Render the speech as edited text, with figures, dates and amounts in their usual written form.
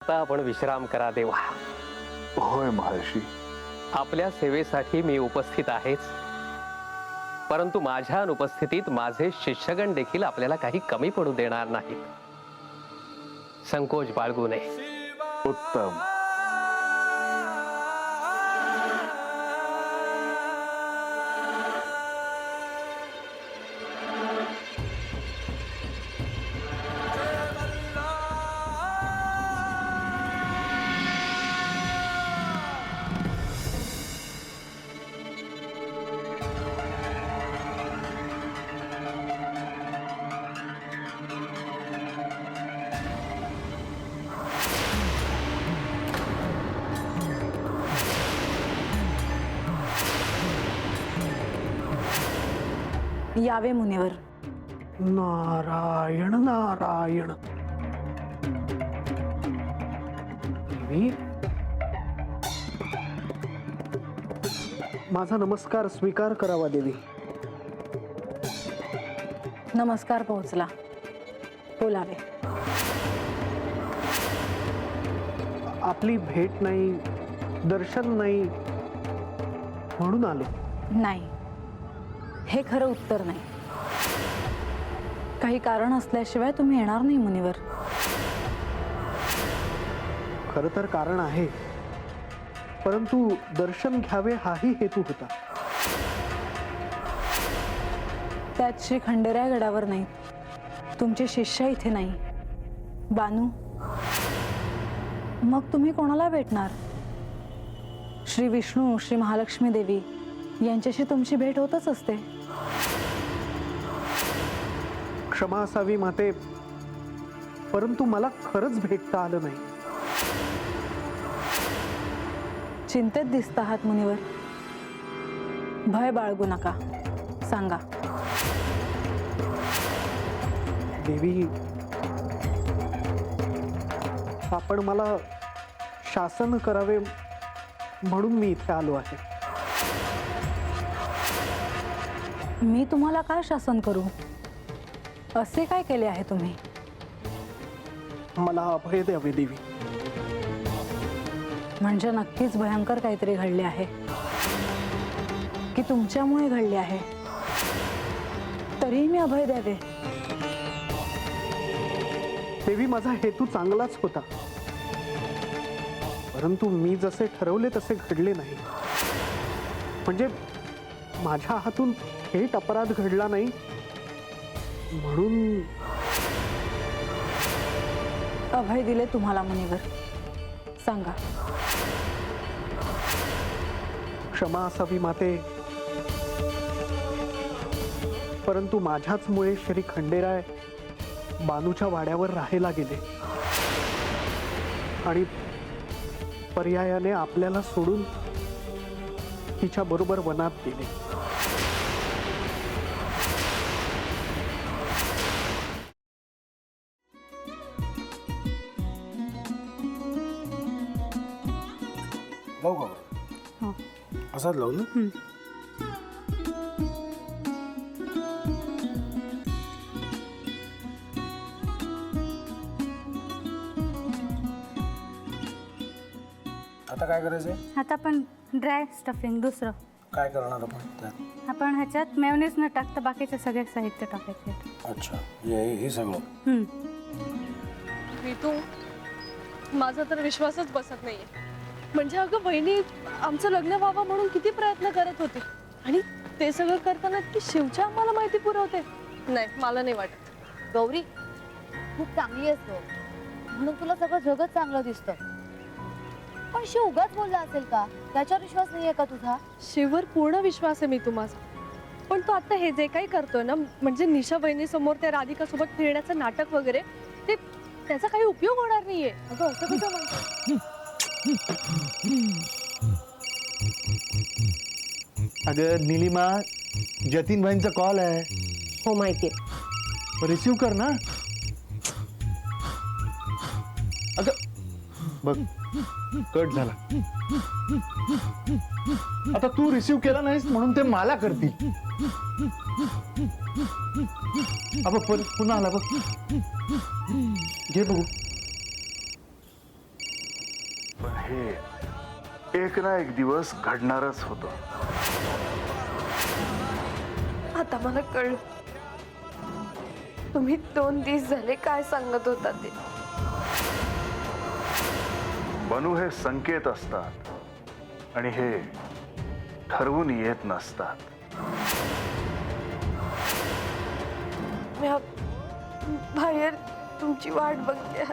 आता आपण विश्राम करा देवा. होय महर्षी. आपल्या सेवेसाठी मी उपस्थित आहेच, परंतु माझ्या अनुपस्थितीत माझे शिष्यगण देखील आपल्याला काही कमी पडू देणार नाहीत. संकोच बाळगू नये. उत्तम. यावे मुनिवर. नारायण नारायण. देवी, माझा नमस्कार स्वीकार करावा देवी. नमस्कार पोहोचला. बोलावे. आपली भेट नाही, दर्शन नाही म्हणून आलो. नाही, हे खरं उत्तर नाही. काही कारण असल्याशिवाय तुम्ही येणार नाही मुनिवर. खरं तर कारण आहे, परंतु दर्शन घ्यावे हाही हेतू होता. त्यात श्री खंडेराय गडावर नाही, तुमचे शिष्य इथे नाही. बानू, मग तुम्ही कोणाला भेटणार? श्री विष्णू, श्री महालक्ष्मी देवी यांच्याशी तुमची भेट होतच असते. क्षमा असावी माते, परंतु मला खरंच भेटता आलं नाही. चिंतेत दिसत आहात मुनिवर. भय बाळगू नका, सांगा. देवी, आपण मला शासन करावे म्हणून मी इथे आलो आहे. मी तुम्हाला काय शासन करू? असे काय केले आहे तुम्ही? मला अभय द्यावे देवी. म्हणजे नक्कीच भयंकर काहीतरी घडले आहे, की तुमच्यामुळे घडले आहे. तरीही मी अभय द्यावे. देवी, माझा हेतू चांगलाच होता, परंतु मी जसे ठरवले तसे घडले नाही. म्हणजे माझ्या हातून थेट अपराध घडला नाही म्हणून अभय दिले तुम्हाला मुनिवर. सांगा. क्षमा असावी माते, परंतु माझ्याच मुळे श्री खंडेराय बानूच्या वाड्यावर राहायला गेले आणि पर्यायाने आपल्याला सोडून तिच्या बरोबर वनात गेले. लावू का? असाच लावू ना. आता काय करायचंय? आता आपण ड्राय स्टफिंग दुसरं काय करणार आपण त्यात? आपण ह्याच्यात मेयोनीज न टाकता बाकीचे सगळे साहित्य टाकायचे. अच्छा, हे सगळं. ऋतू, माझा तर विश्वासच बसत नाहीये. म्हणजे अगं बहिणी आमचं लग्न व्हावं म्हणून किती प्रयत्न करत होते, आणि ते सगळं करताना की शिवच्या आम्हाला माहिती पुरवते. नाही, मला नाही वाटत. गौरी, खूप चांगली आहेस तू, म्हणून तुला सगळं जगत चांगलं दिसतं. पण शिव उगाच बोलला असेल का? त्याच्यावर विश्वास नाहीये का तुझा? शिववर पूर्ण विश्वास आहे मी माझा. पण तो आता हे जे काही करतोय ना, म्हणजे निशा बहिणी समोर त्या राधिका सोबत फिरण्याचं नाटक वगैरे, ते त्याचा काही उपयोग होणार नाहीये. अगं असं कसं म्हणतो? अगं नीलिमा, जतीन भाईंचा कॉल आहे. हो माहितीये. रिसीव कर ना. अगं बघ, कट झाला. आता तू रिसीव केला नाहीस म्हणून ते मला करतील. पुन्हा आला बघ. घे बघू. हे एक ना एक दिवस घडणारच होतं. आता मला कळलं तुम्ही 2 दिवस झाले काय सांगत होता ते. बनू हे संकेत असतात आणि हे ठरवून येत नसतात. मी बाहेर तुमची वाट बघते.